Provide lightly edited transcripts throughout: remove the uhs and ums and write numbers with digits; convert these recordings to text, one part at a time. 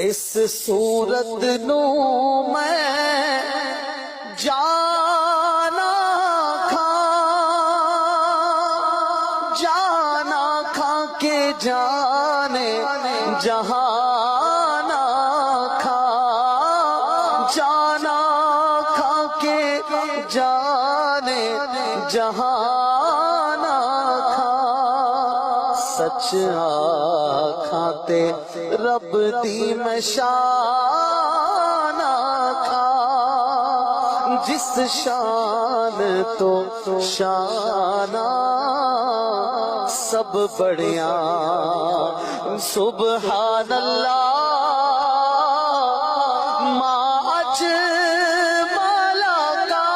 اس صورت نو میں جانا کھا کے جانے جہانا کھا، جانا کھا کے جانے جہانا کھا، سچ آکھاں تے رب دی میں شان آکھاں، جس شان تو شانہ سب بڑیاں، سبحان اللہ ما اجمل کا،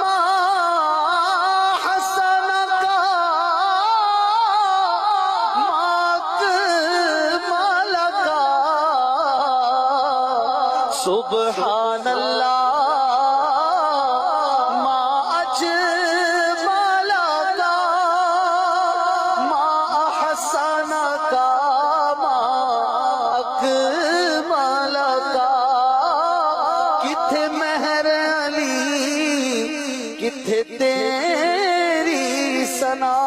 ما حسن کا، ما اکمل کا، سبحان اللہ کتھے تیری ثنا،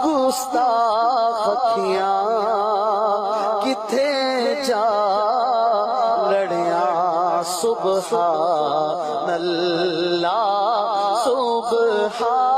گستاخ اکھیاں کتھے جا لڑیاں، سبحان اللہ سبحان